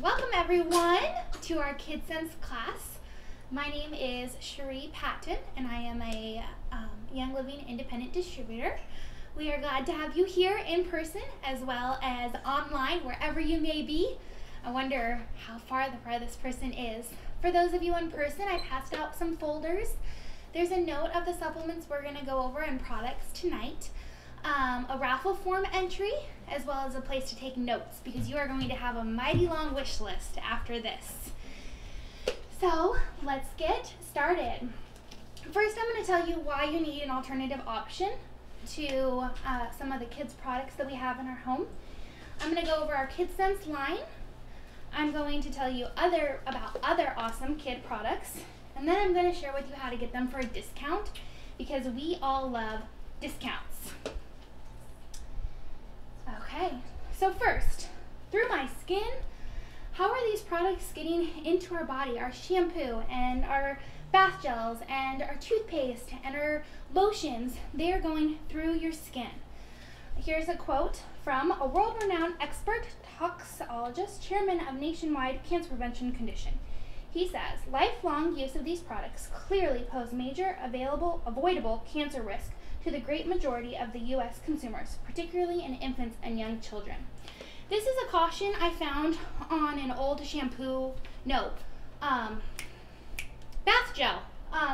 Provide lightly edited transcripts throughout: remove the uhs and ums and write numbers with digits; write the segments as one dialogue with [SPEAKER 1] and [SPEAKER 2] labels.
[SPEAKER 1] Welcome everyone to our Kid Sense class. My name is Cherie Patton and I am a Young Living Independent Distributor. We are glad to have you here in person as well as online, wherever you may be. I wonder how far the farthest person is. For those of you in person, I passed out some folders. There's a note of the supplements we're going to go over and products tonight. A raffle form entry, as well as a place to take notes, because you are going to have a mighty long wish list after this. So let's get started. First, I'm going to tell you why you need an alternative option to some of the kids' products that we have in our home. I'm going to go over our Kid Sense line. I'm going to tell you about other awesome kid products, and then I'm going to share with you how to get them for a discount, because we all love discounts. Okay, so first, through my skin, how are these products getting into our body? Our shampoo and our bath gels and our toothpaste and our lotions, they are going through your skin. Here's a quote from a world-renowned expert toxologist, chairman of Nationwide Cancer Prevention Condition. He says, lifelong use of these products clearly pose major avoidable cancer risk to the great majority of the U.S. consumers, particularly in infants and young children. This is a caution I found on an old bath gel,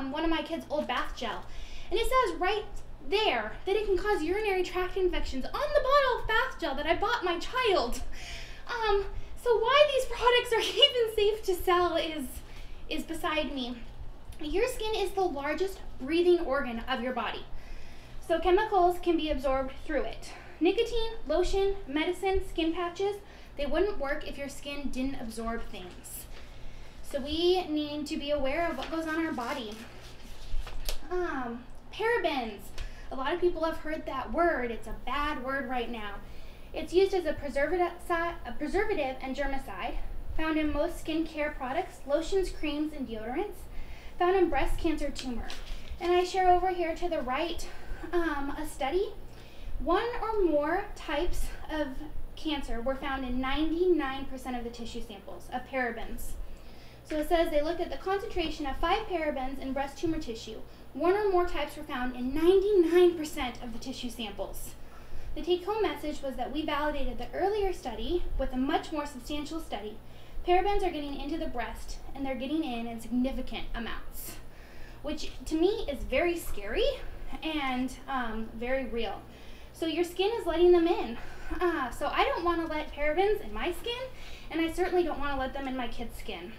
[SPEAKER 1] one of my kids' old bath gel. And it says right there that it can cause urinary tract infections on the bottle of bath gel that I bought my child. So why these products are even safe to sell is beside me. Your skin is the largest breathing organ of your body, so chemicals can be absorbed through it. Nicotine, lotion, medicine, skin patches, they wouldn't work if your skin didn't absorb things. So we need to be aware of what goes on in our body. Parabens. A lot of people have heard that word. It's a bad word right now. It's used as a preservative and germicide, found in most skincare products, lotions, creams, and deodorants, found in breast cancer tumor. And I share over here to the right a study. One or more types of cancer were found in 99% of the tissue samples of parabens. So it says they looked at the concentration of 5 parabens in breast tumor tissue. One or more types were found in 99% of the tissue samples. The take-home message was that we validated the earlier study with a much more substantial study. Parabens are getting into the breast, and they're getting in significant amounts, which to me is very scary and very real. So your skin is letting them in. So I don't want to let parabens in my skin, and I certainly don't want to let them in my kid's skin.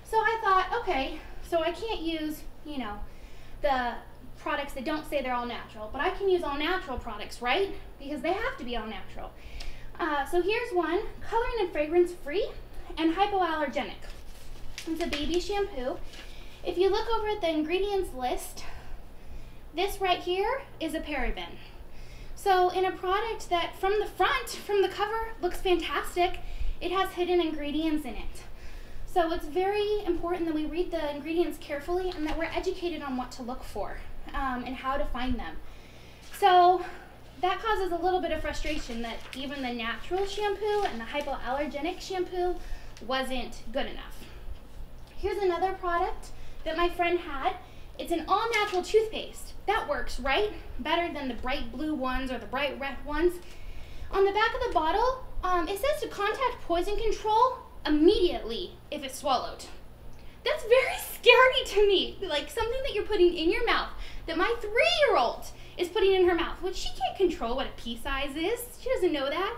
[SPEAKER 1] So I thought, okay, so I can't use, the products that don't say they're all natural, but I can use all natural products, right? Because they have to be all natural. So here's one, coloring and fragrance free and hypoallergenic. It's a baby shampoo. If you look over at the ingredients list, this right here is a paraben. So in a product that from the cover, looks fantastic, it has hidden ingredients in it. So it's very important that we read the ingredients carefully and that we're educated on what to look for and how to find them. So that causes a little bit of frustration that even the natural shampoo and the hypoallergenic shampoo wasn't good enough. Here's another product that my friend had. It's an all-natural toothpaste. That works, right? Better than the bright blue ones or the bright red ones. On the back of the bottle, it says to contact poison control immediately if it's swallowed. That's very scary to me. Like something that you're putting in your mouth that my 3-year-old is putting in her mouth, which she can't control what a pea size is. She doesn't know that.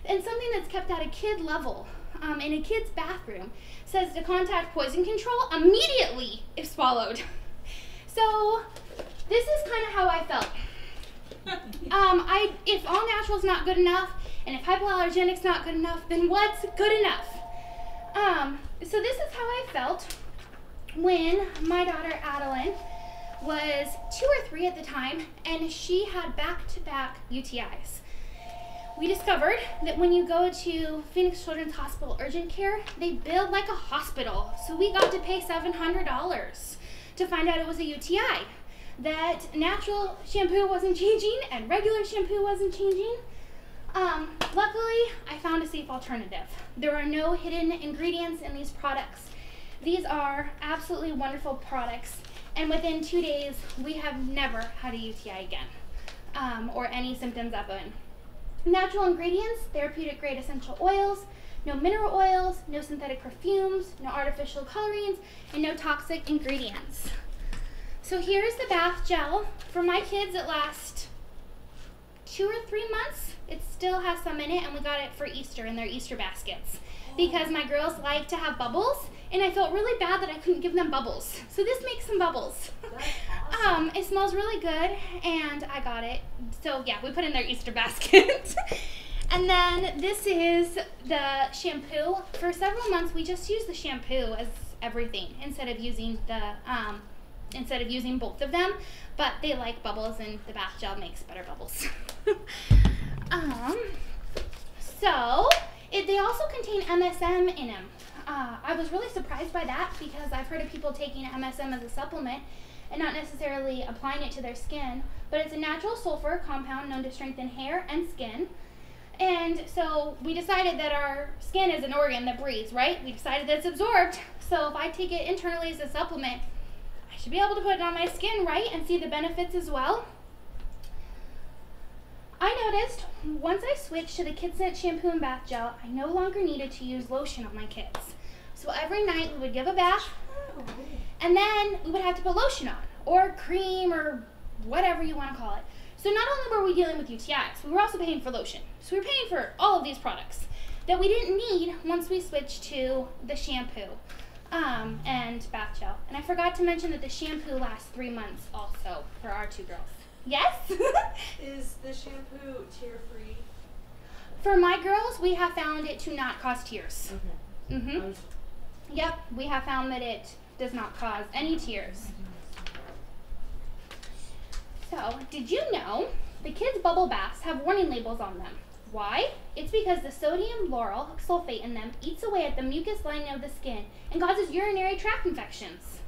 [SPEAKER 1] And something that's kept at a kid level in a kid's bathroom says to contact poison control immediately if swallowed. So this is kind of how I felt. If all natural is not good enough, and if hypoallergenic's not good enough, then what's good enough? So this is how I felt when my daughter Adeline was 2 or 3 at the time, and she had back-to-back UTIs. We discovered that when you go to Phoenix Children's Hospital Urgent Care, they bill like a hospital. So we got to pay $700 to find out it was a UTI. That natural shampoo wasn't changing and regular shampoo wasn't changing. Luckily, I found a safe alternative. There are no hidden ingredients in these products. These are absolutely wonderful products, and within 2 days, we have never had a UTI again, or any symptoms of it. Natural ingredients, therapeutic grade essential oils, no mineral oils, no synthetic perfumes, no artificial colorings, and no toxic ingredients. So here's the bath gel. For my kids, it lasts 2 or 3 months. It still has some in it, and we got it for Easter in their Easter baskets because my girls like to have bubbles, and I felt really bad that I couldn't give them bubbles. So this makes some bubbles.
[SPEAKER 2] That's awesome.
[SPEAKER 1] It smells really good, and I got it. So yeah, we put it in their Easter basket. And then this is the shampoo. For several months, we just used the shampoo as everything instead of using both of them. But they like bubbles, and the bath gel makes better bubbles. They also contain MSM in them. I was really surprised by that because I've heard of people taking MSM as a supplement and not necessarily applying it to their skin, but it's a natural sulfur compound known to strengthen hair and skin. And so we decided that our skin is an organ that breathes, right? We decided that it's absorbed. So if I take it internally as a supplement, I should be able to put it on my skin, right? And see the benefits as well. I noticed once I switched to the Kid Scent shampoo and bath gel, I no longer needed to use lotion on my kids. So every night we would give a bath, and then we would have to put lotion on, or cream, or whatever you want to call it. So not only were we dealing with UTIs, we were also paying for lotion. So we were paying for all of these products that we didn't need once we switched to the shampoo and bath gel. And I forgot to mention that the shampoo lasts 3 months also for our 2 girls. Yes?
[SPEAKER 2] Is the shampoo tear-free?
[SPEAKER 1] For my girls, we have found it to not cause tears.
[SPEAKER 2] Okay.
[SPEAKER 1] Mm-hmm. Yep, we have found that it does not cause any tears. So, did you know the kids' bubble baths have warning labels on them? Why? It's because the sodium lauryl sulfate in them eats away at the mucus lining of the skin and causes urinary tract infections.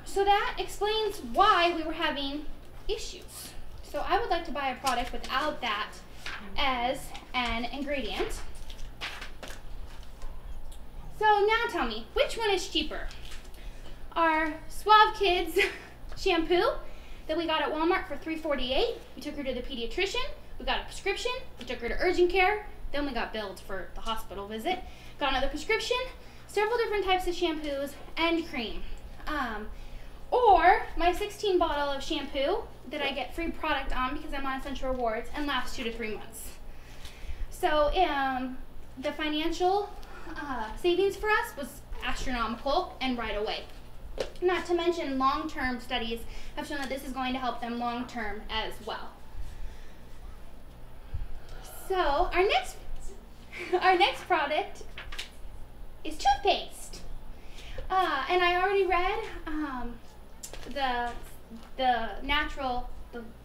[SPEAKER 1] So that explains why we were having issues. So I would like to buy a product without that as an ingredient. So now tell me, which one is cheaper? Our Suave Kids shampoo that we got at Walmart for $3.48. We took her to the pediatrician. We got a prescription. We took her to urgent care. Then we got billed for the hospital visit. Got another prescription, several different types of shampoos, and cream. Or my 16 bottle of shampoo that I get free product on because I'm on Essential Rewards and lasts 2 to 3 months. So the financial savings for us was astronomical and right away. Not to mention long-term studies have shown that this is going to help them long-term as well. So our next product is toothpaste. And I already read the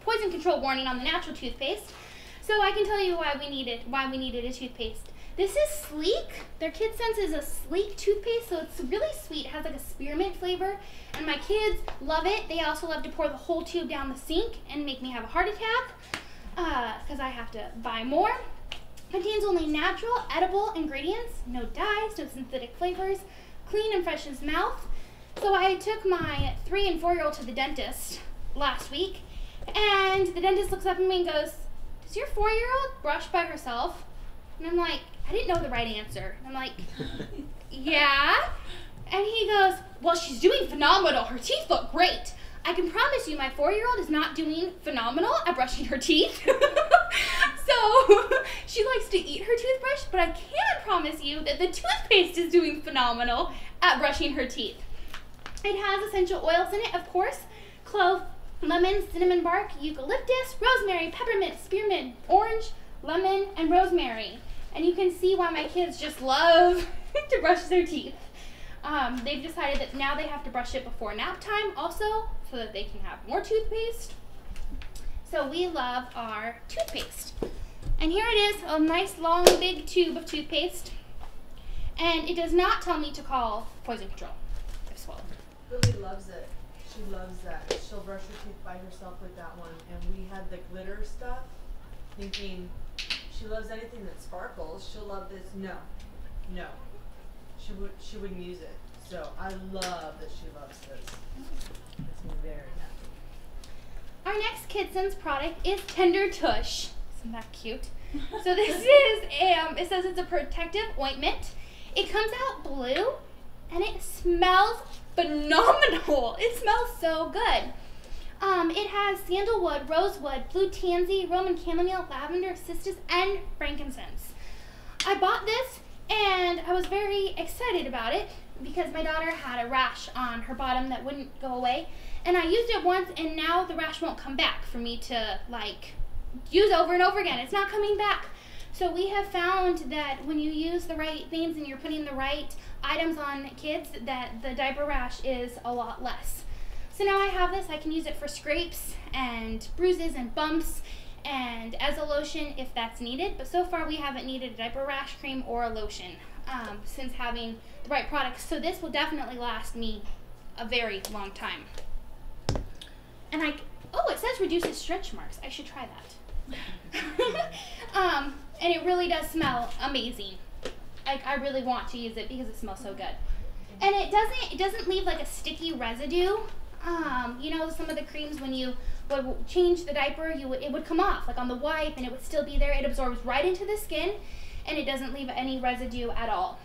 [SPEAKER 1] poison control warning on the natural toothpaste. So I can tell you why we needed a toothpaste. This is sleek. Their Kid Sense is a sleek toothpaste, so it's really sweet. It has like a spearmint flavor, and my kids love it. They also love to pour the whole tube down the sink and make me have a heart attack because I have to buy more. Contains only natural, edible ingredients, no dyes, no synthetic flavors, clean and freshens mouth. So I took my 3- and 4-year-old to the dentist last week, and the dentist looks up at me and goes, "Does your 4-year-old brush by herself?" And I'm like, I didn't know the right answer. And I'm like, yeah. And he goes, "Well, she's doing phenomenal. Her teeth look great. I can promise you my 4-year-old is not doing phenomenal at brushing her teeth." So she likes to eat her toothbrush, but I can promise you that the toothpaste is doing phenomenal at brushing her teeth. It has essential oils in it, of course: clove, lemon, cinnamon bark, eucalyptus, rosemary, peppermint, spearmint, orange, lemon, and rosemary. And you can see why my kids just love to brush their teeth. They've decided that now they have to brush it before nap time also, so that they can have more toothpaste. So we love our toothpaste. And here it is, a nice long big tube of toothpaste. And it does not tell me to call poison control. I've swallowed.
[SPEAKER 2] Lily loves it. She loves that. She'll brush her teeth by herself with that one. And we had the glitter stuff, thinking She loves anything that sparkles. She'll love this. No. No. She wouldn't use it. So I love that she loves this. It's very happy.
[SPEAKER 1] Our next Kidson's product is Tender Tush. Isn't that cute? So this is, it says it's a protective ointment. It comes out blue and it smells phenomenal. It smells so good. It has sandalwood, rosewood, blue tansy, Roman chamomile, lavender, cistus, and frankincense. I bought this and I was very excited about it because my daughter had a rash on her bottom that wouldn't go away. And I used it once and now the rash won't come back for me to like use over and over again. It's not coming back. So we have found that when you use the right things and you're putting the right items on kids, that the diaper rash is a lot less. So now I have this, I can use it for scrapes and bruises and bumps and as a lotion if that's needed. But so far we haven't needed a diaper rash cream or a lotion since having the right products. So this will definitely last me a very long time. And oh, it says reduces stretch marks. I should try that. And it really does smell amazing. Like I really want to use it because it smells so good. And it doesn't leave like a sticky residue. You know, some of the creams when you would change the diaper, it would come off like on the wipe and it would still be there. It absorbs right into the skin and it doesn't leave any residue at all.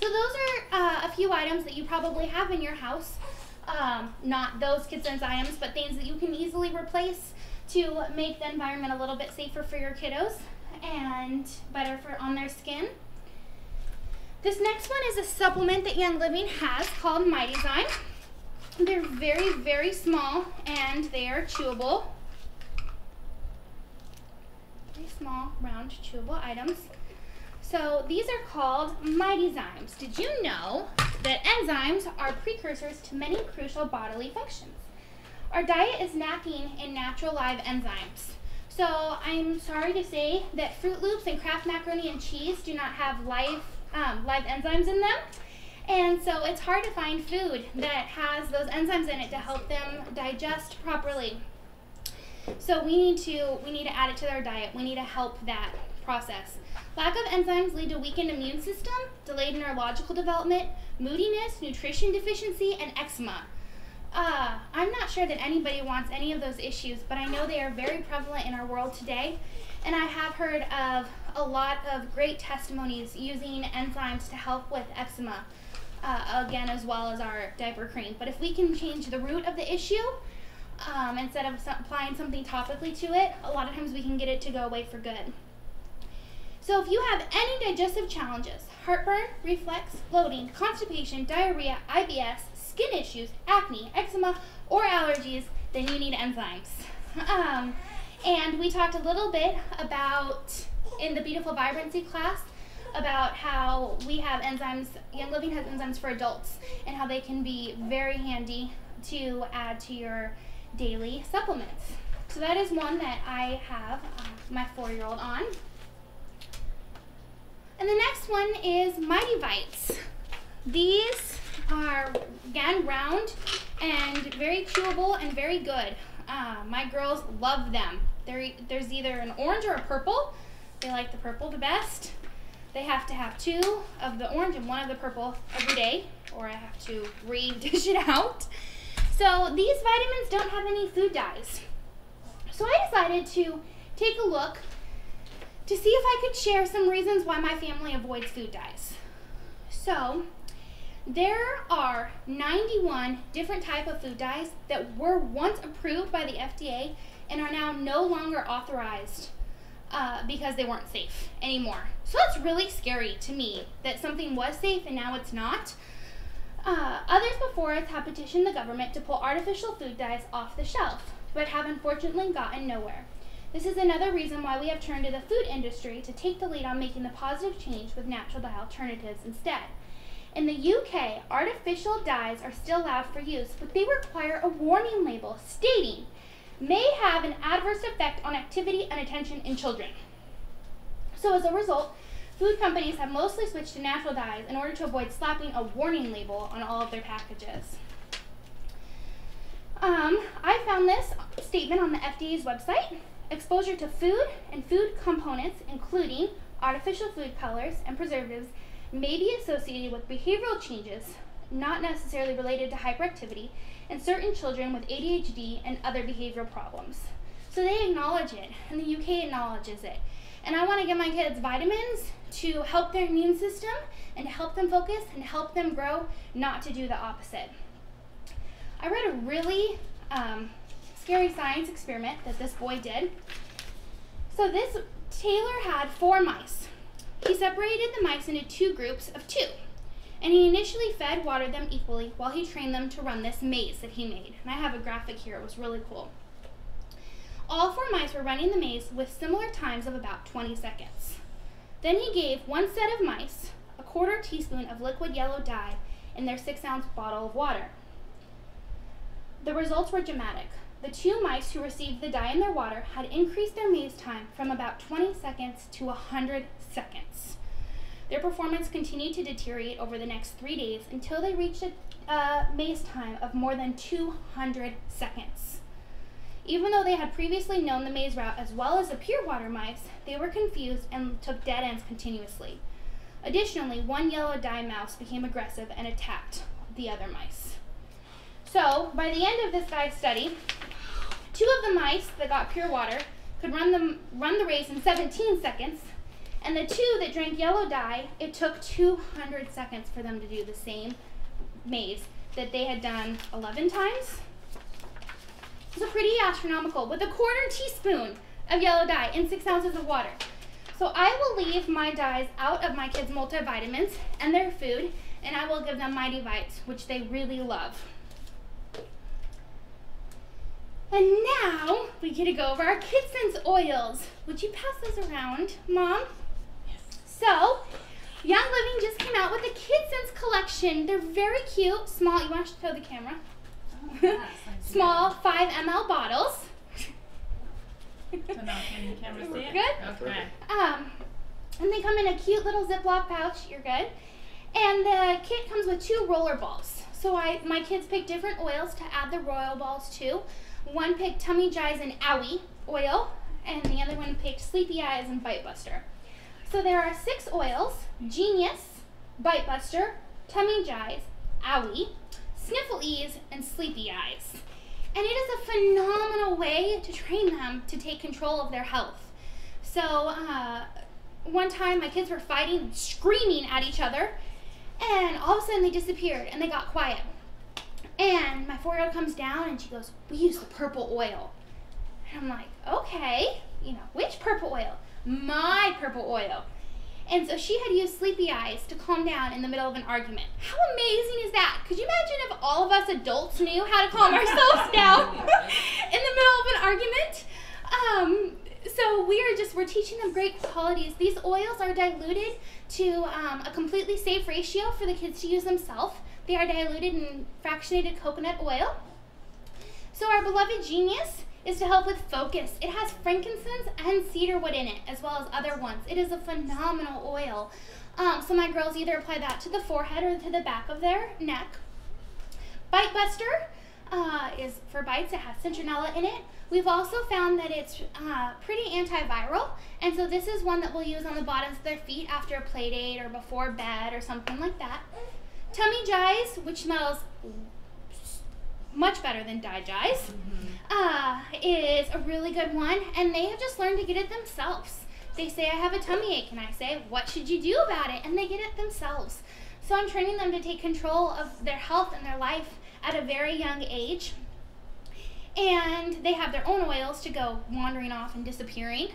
[SPEAKER 1] So those are a few items that you probably have in your house. Not those Kidson's items, but things that you can easily replace to make the environment a little bit safer for your kiddos and better on their skin. This next one is a supplement that Young Living has called Mightyzyme. They're very, very small and they are chewable. Very small, round, chewable items. So these are called Mightyzymes. Did you know that enzymes are precursors to many crucial bodily functions? Our diet is lacking in natural live enzymes. So I'm sorry to say that Fruit Loops and Kraft macaroni and cheese do not have live enzymes in them. And so it's hard to find food that has those enzymes in it to help them digest properly. So we need to add it to our diet. We need to help that process. Lack of enzymes lead to weakened immune system, delayed neurological development, moodiness, nutrition deficiency, and eczema. I'm not sure that anybody wants any of those issues, but I know they are very prevalent in our world today. And I have heard of a lot of great testimonies using enzymes to help with eczema, again, as well as our diaper cream. But if we can change the root of the issue, instead of applying something topically to it, a lot of times we can get it to go away for good. So if you have any digestive challenges, heartburn, reflux, bloating, constipation, diarrhea, IBS, skin issues, acne, eczema, or allergies, then you need enzymes. And we talked a little bit about, in the Beautiful Vibrancy class, about how we have enzymes, Young Living has enzymes for adults, and how they can be very handy to add to your daily supplements. So that is one that I have my 4-year-old on. And the next one is Mighty Bites. These are, again, round and very chewable and very good. My girls love them. There's either an orange or a purple. They like the purple the best. They have to have 2 of the orange and 1 of the purple every day, or I have to re-dish it out. So these vitamins don't have any food dyes. So I decided to take a look to see if I could share some reasons why my family avoids food dyes. So there are 91 different types of food dyes that were once approved by the FDA and are now no longer authorized because they weren't safe anymore. So that's really scary to me that something was safe and now it's not. Others before us have petitioned the government to pull artificial food dyes off the shelf, but have unfortunately gotten nowhere. This is another reason why we have turned to the food industry to take the lead on making the positive change with natural dye alternatives instead. In the UK, artificial dyes are still allowed for use, but they require a warning label stating may have an adverse effect on activity and attention in children. So as a result, food companies have mostly switched to natural dyes in order to avoid slapping a warning label on all of their packages. I found this statement on the FDA's website. Exposure to food and food components, including artificial food colors and preservatives, may be associated with behavioral changes, not necessarily related to hyperactivity, in certain children with ADHD and other behavioral problems. So they acknowledge it, and the UK acknowledges it. And I want to give my kids vitamins to help their immune system and to help them focus and help them grow, not to do the opposite. I read a really scary science experiment that this boy did. So this Taylor had 4 mice. He separated the mice into 2 groups of 2. And he initially fed, watered them equally while he trained them to run this maze that he made. And I have a graphic here, it was really cool. All 4 mice were running the maze with similar times of about 20 seconds. Then he gave one set of mice a 1/4 teaspoon of liquid yellow dye in their 6-ounce bottle of water. The results were dramatic. The 2 mice who received the dye in their water had increased their maze time from about 20 seconds to 100 seconds. Their performance continued to deteriorate over the next 3 days until they reached a maze time of more than 200 seconds. Even though they had previously known the maze route as well as the pure water mice, they were confused and took dead ends continuously. Additionally, one yellow dye mouse became aggressive and attacked the other mice. So, by the end of this guy's study, 2 of the mice that got pure water could run the race in 17 seconds, and the 2 that drank yellow dye, it took 200 seconds for them to do the same maze that they had done 11 times. So pretty astronomical, with a 1/4 teaspoon of yellow dye in 6 ounces of water. So I will leave my dyes out of my kids' multivitamins and their food, and I will give them Mighty Vites, which they really love. And now we get to go over our KidSense oils. Would you pass those around, Mom?
[SPEAKER 3] Yes.
[SPEAKER 1] So, Young Living just came out with a KidSense collection. They're very cute, small. You want to show the camera?
[SPEAKER 3] Oh, yes,
[SPEAKER 1] Small 5 ml bottles.
[SPEAKER 3] Can the camera see it?
[SPEAKER 1] Good.
[SPEAKER 3] Okay.
[SPEAKER 1] And they come in a cute little Ziploc pouch. You're good. And the kit comes with 2 roller balls. So my kids picked different oils to add the royal balls to. One picked Tummy Jies and Owie oil, and the other one picked Sleepy Eyes and Bite Buster. So there are 6 oils: Genius, Bite Buster, Tummy Jies, Owie, Sniffle Ease, and Sleepy Eyes. And it is a phenomenal way to train them to take control of their health. So one time my kids were fighting, screaming at each other, and all of a sudden they disappeared and they got quiet. And my 4-year-old comes down and she goes, "We use the purple oil." And I'm like, okay, which purple oil? My purple oil. And so she had used Sleepy Eyes to calm down in the middle of an argument. How amazing is that? Could you imagine if all of us adults knew how to calm ourselves down in the middle of an argument? So we're teaching them great qualities. These oils are diluted to a completely safe ratio for the kids to use themselves. They are diluted in fractionated coconut oil. So our beloved Genius is to help with focus. It has frankincense and cedarwood in it, as well as other ones. It is a phenomenal oil. So my girls either apply that to the forehead or to the back of their neck. Bite Buster is for bites. It has citronella in it. We've also found that it's pretty antiviral, and so this is one that we'll use on the bottoms of their feet after a play date or before bed or something like that. Tummy Jies, which smells much better than Dye Jies, is a really good one, and they have just learned to get it themselves. They say, "I have a tummy ache," and I say, "What should you do about it?" And they get it themselves. So I'm training them to take control of their health and their life at a very young age. And they have their own oils to go wandering off and disappearing.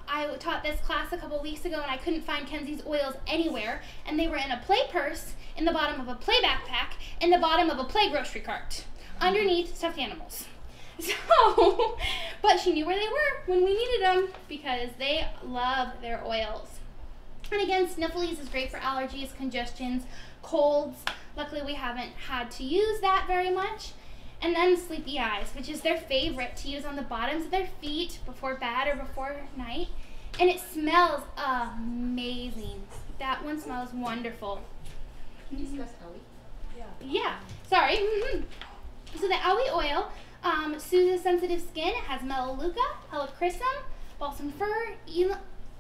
[SPEAKER 1] I taught this class a couple weeks ago and I couldn't find Kenzie's oils anywhere, and they were in a play purse, in the bottom of a play backpack, in the bottom of a play grocery cart, underneath stuffed animals. So, but she knew where they were when we needed them because they love their oils. And again, Sniffles is great for allergies, congestions, colds. Luckily we haven't had to use that very much. And then Sleepy Eyes, which is their favorite to use on the bottoms of their feet before bed or before night. And it smells amazing. That one smells wonderful.
[SPEAKER 2] Can you discuss Owie?
[SPEAKER 1] Yeah, sorry. So the Owie oil Soothes sensitive skin. It has melaleuca, helichrysum, balsam fir,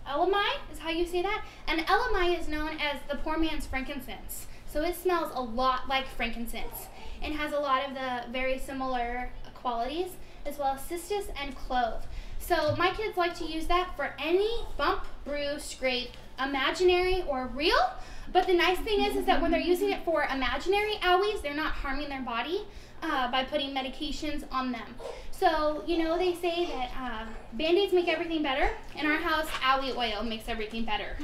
[SPEAKER 1] elamine is how you say that. And elamine is known as the poor man's frankincense. So it smells a lot like frankincense and has a lot of the very similar qualities, as well as cistus and clove. So my kids like to use that for any bump, bruise, scrape, imaginary or real. But the nice thing is that when they're using it for imaginary owies, they're not harming their body by putting medications on them. So, you know, they say that Band-Aids make everything better. In our house, owie oil makes everything better.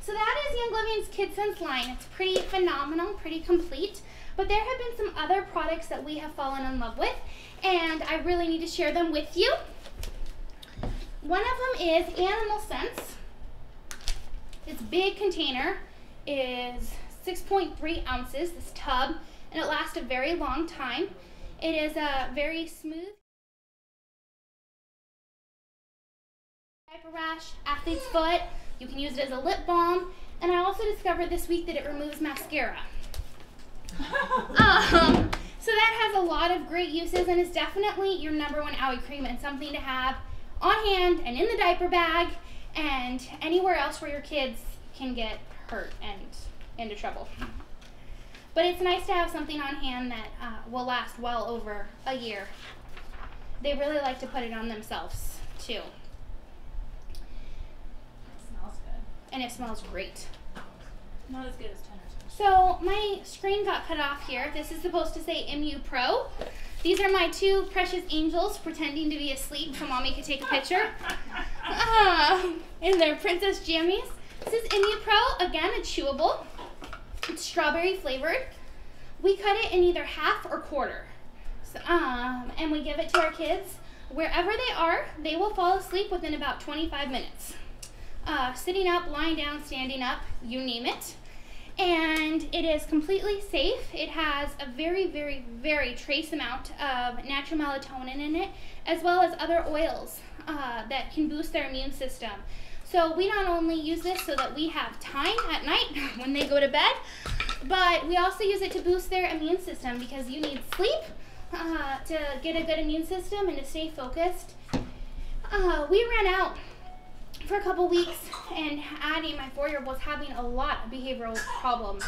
[SPEAKER 1] So that is Young Living's Kid Sense line. It's pretty phenomenal, pretty complete. But there have been some other products that we have fallen in love with, and I really need to share them with you. One of them is Animal Sense. Its big container is 6.3 ounces, this tub, and it lasts a very long time. It is a very smooth diaper rash, athlete's foot. You can use it as a lip balm, and I also discovered this week that it removes mascara. So that has a lot of great uses and is definitely your #1 owie cream and something to have on hand and in the diaper bag and anywhere else where your kids can get hurt and into trouble. But it's nice to have something on hand that will last well over a year. They really like to put it on themselves too.
[SPEAKER 3] It smells good.
[SPEAKER 1] And it smells great.
[SPEAKER 3] Not as good as Tender's.
[SPEAKER 1] So my screen got cut off here. This is supposed to say MU Pro. These are my two precious angels pretending to be asleep so mommy could take a picture. In their princess jammies. This is MU Pro. Again, it's chewable. It's strawberry flavored. We cut it in either half or quarter. So, and we give it to our kids. Wherever they are, they will fall asleep within about 25 minutes. Sitting up, lying down, standing up, you name it. And it is completely safe. It has a very, very, very trace amount of natural melatonin in it, as well as other oils that can boost their immune system. So we not only use this so that we have time at night when they go to bed, but we also use it to boost their immune system because you need sleep to get a good immune system and to stay focused. We ran out for a couple weeks, and Addie, my 4-year-old, was having a lot of behavioral problems.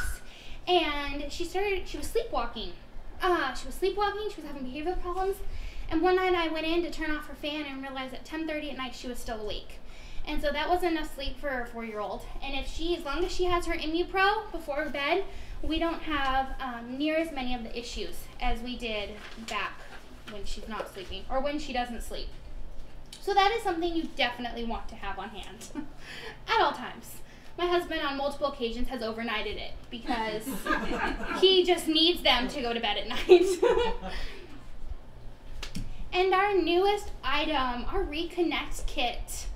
[SPEAKER 1] And she was sleepwalking. She was having behavioral problems. And one night I went in to turn off her fan and realized at 10:30 at night she was still awake. And so that wasn't enough sleep for a 4-year-old. And as long as she has her MU Pro before bed, we don't have near as many of the issues as we did back when she's not sleeping or when she doesn't sleep. So that is something you definitely want to have on hand at all times. My husband on multiple occasions has overnighted it because he just needs them to go to bed at night. And our newest item, our Reconnect kit.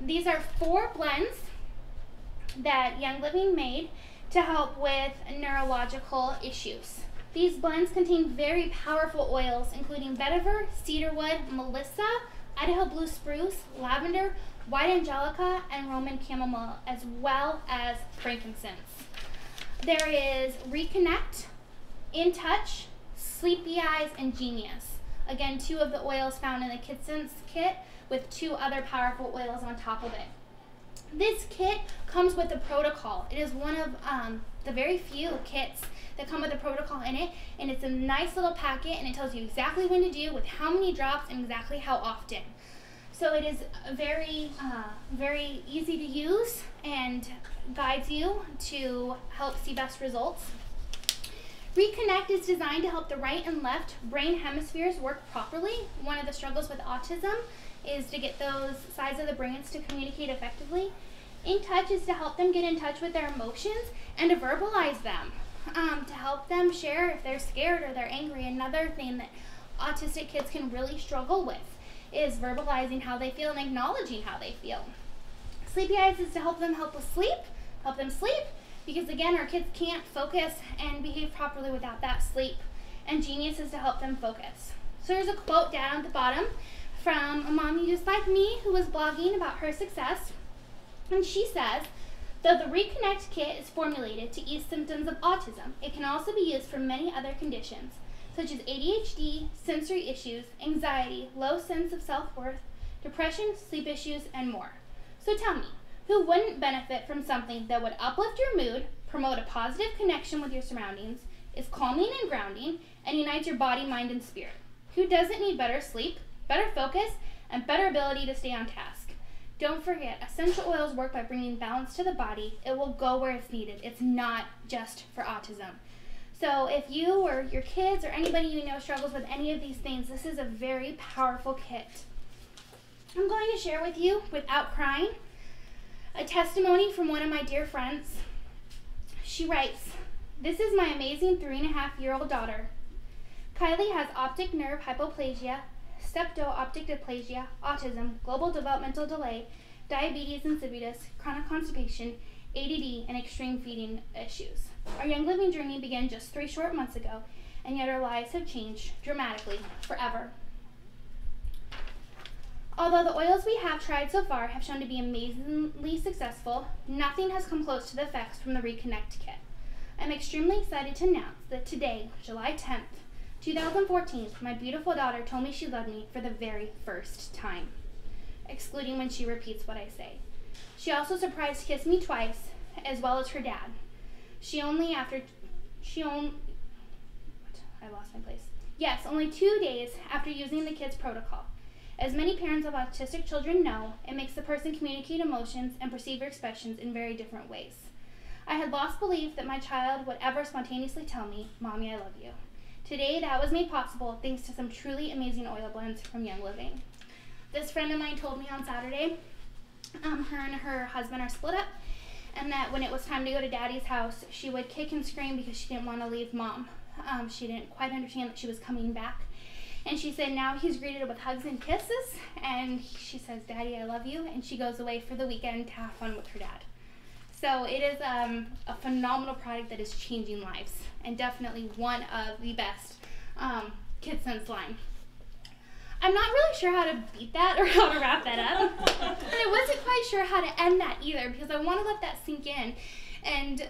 [SPEAKER 1] These are 4 blends that Young Living made to help with neurological issues. These blends contain very powerful oils, including vetiver, cedarwood, melissa, Idaho blue spruce, lavender, white angelica, and Roman chamomile, as well as frankincense. There is Reconnect, In Touch, Sleepy Eyes, and Genius. Again, 2 of the oils found in the Kid Sense kit with 2 other powerful oils on top of it. This kit comes with a protocol. It is one of the very few kits that come with a protocol in it, and it's a nice little packet, and it tells you exactly when to do, with how many drops, and exactly how often. So it is very, very easy to use and guides you to help see best results. Reconnect is designed to help the right and left brain hemispheres work properly. One of the struggles with autism is to get those sides of the brains to communicate effectively. In Touch is to help them get in touch with their emotions and to verbalize them, to help them share if they're scared or they're angry. Another thing that autistic kids can really struggle with is verbalizing how they feel and acknowledging how they feel. Sleepy Eyes is to help them sleep, because again, our kids can't focus and behave properly without that sleep. And Genius is to help them focus. So there's a quote down at the bottom from a mommy just like me who was blogging about her success. And she says, Though the Reconnect kit is formulated to ease symptoms of autism, it can also be used for many other conditions, such as ADHD, sensory issues, anxiety, low sense of self-worth, depression, sleep issues, and more. So tell me, who wouldn't benefit from something that would uplift your mood, promote a positive connection with your surroundings, is calming and grounding, and unites your body, mind, and spirit? Who doesn't need better sleep, better focus, and better ability to stay on task? Don't forget, essential oils work by bringing balance to the body. It will go where it's needed. It's not just for autism. So if you or your kids or anybody you know struggles with any of these things, this is a very powerful kit. I'm going to share with you, without crying, a testimony from one of my dear friends. She writes, "This is my amazing 3.5-year-old daughter. Kylie has optic nerve hypoplasia, septo-optic dysplasia, autism, global developmental delay, diabetes insipidus, chronic constipation, ADD, and extreme feeding issues. Our Young Living journey began just 3 short months ago, and yet our lives have changed dramatically, forever. Although the oils we have tried so far have shown to be amazingly successful, nothing has come close to the effects from the Reconnect kit. I'm extremely excited to announce that today, July 10th, 2014, my beautiful daughter told me she loved me for the very first time, excluding when she repeats what I say. She also surprise kissed me twice, as well as her dad. Only 2 days after using the kit's protocol. As many parents of autistic children know, it makes the person communicate emotions and perceive their expressions in very different ways. I had lost belief that my child would ever spontaneously tell me, "Mommy, I love you." Today, that was made possible thanks to some truly amazing oil blends from Young Living. This friend of mine told me on Saturday, her and her husband are split up, and that when it was time to go to Daddy's house, she would kick and scream because she didn't want to leave Mom. She didn't quite understand that she was coming back. And she said now he's greeted with hugs and kisses, and she says, "Daddy, I love you," and she goes away for the weekend to have fun with her dad. So it is a phenomenal product that is changing lives, and definitely one of the best KidSense line. I'm not really sure how to beat that or how to wrap that up, and I wasn't quite sure how to end that either, because I want to let that sink in and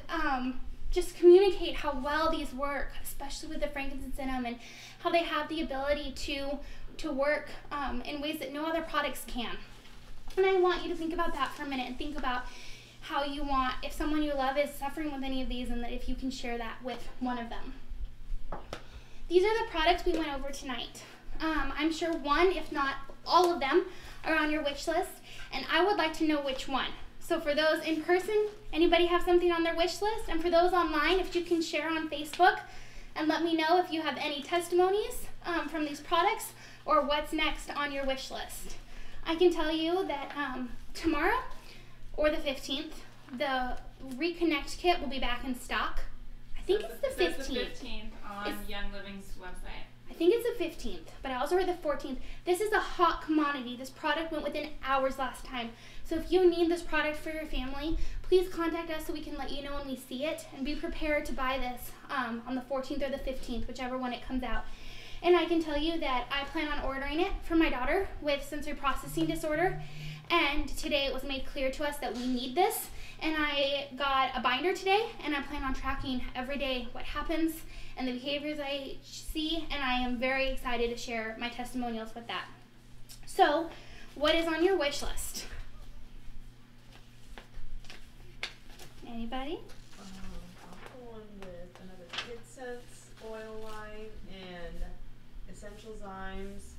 [SPEAKER 1] just communicate how well these work, especially with the frankincense in them, and how they have the ability to work in ways that no other products can. And I want you to think about that for a minute and think about how you want, if someone you love is suffering with any of these, and that if you can share that with one of them. These are the products we went over tonight. I'm sure one, if not all of them, are on your wish list, and I would like to know which one. So for those in person, anybody have something on their wish list? And for those online, if you can share on Facebook and let me know if you have any testimonies from these products or what's next on your wish list. I can tell you that tomorrow or the 15th, the Reconnect kit will be back in stock. I think it's the 15th.
[SPEAKER 3] It's the 15th on Young Living's website.
[SPEAKER 1] I think it's the 15th, but I also heard the 14th. This is a hot commodity. This product went within hours last time. So if you need this product for your family, please contact us so we can let you know when we see it, and be prepared to buy this on the 14th or the 15th, whichever one it comes out. And I can tell you that I plan on ordering it for my daughter with sensory processing disorder, and today it was made clear to us that we need this, and I got a binder today, and I plan on tracking every day what happens and the behaviors I see, and I am very excited to share my testimonials with that. So, what is on your wish list? Anybody?
[SPEAKER 2] I'll go on with another KidSense oil line and Essential Zymes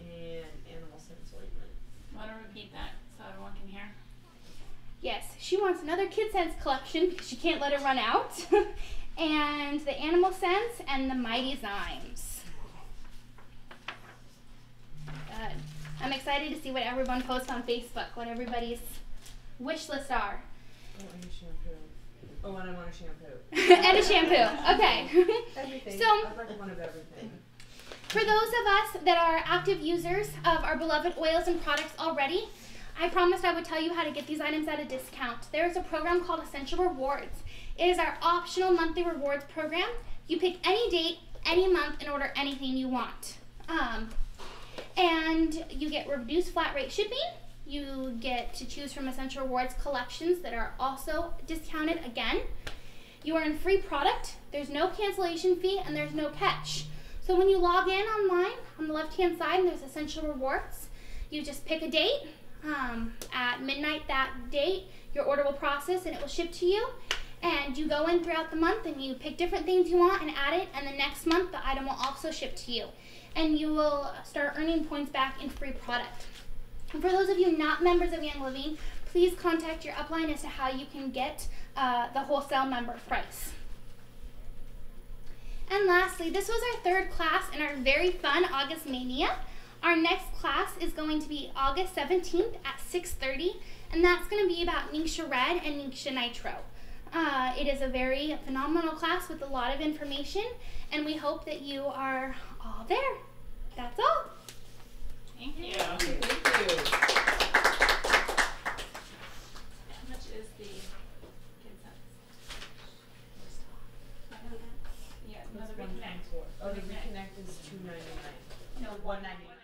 [SPEAKER 2] and Animal Sense ointment.
[SPEAKER 3] Want to repeat that so everyone can hear?
[SPEAKER 1] Yes, she wants another KidSense collection because she can't let it run out. And the Animal Sense and the Mighty Zymes. Good. I'm excited to see what everyone posts on Facebook, what everybody's wish lists are.
[SPEAKER 2] Oh, and a shampoo. Oh, and I want a shampoo.
[SPEAKER 1] And a shampoo. Okay.
[SPEAKER 2] Everything.
[SPEAKER 1] So,
[SPEAKER 2] I'd like one of everything.
[SPEAKER 1] for those of us that are active users of our beloved oils and products already, I promised I would tell you how to get these items at a discount. There is a program called Essential Rewards. It is our optional monthly rewards program. You pick any date, any month, and order anything you want. And you get reduced flat rate shipping, You get to choose from Essential Rewards collections that are also discounted again. You earn free product, there's no cancellation fee, and there's no catch. So when you log in online, on the left-hand side, there's Essential Rewards. You just pick a date. At midnight that date, your order will process and it will ship to you. And you go in throughout the month and you pick different things you want and add it, and the next month the item will also ship to you. And you will start earning points back in free product. And for those of you not members of Young Living, please contact your upline as to how you can get the wholesale member price. And lastly, this was our third class in our very fun August Mania. Our next class is going to be August 17th at 6:30, and that's going to be about Ningxia Red and Ningxia Nitro. It is a very phenomenal class with a lot of information, and we hope that you are all there. That's all.
[SPEAKER 3] Thank you.
[SPEAKER 2] Thank you.
[SPEAKER 3] How much is the kid sets? Yeah, another
[SPEAKER 2] That's
[SPEAKER 3] reconnect.
[SPEAKER 2] $124. Oh, the
[SPEAKER 3] Reconnect.
[SPEAKER 2] reconnect is $299.
[SPEAKER 3] No, $199.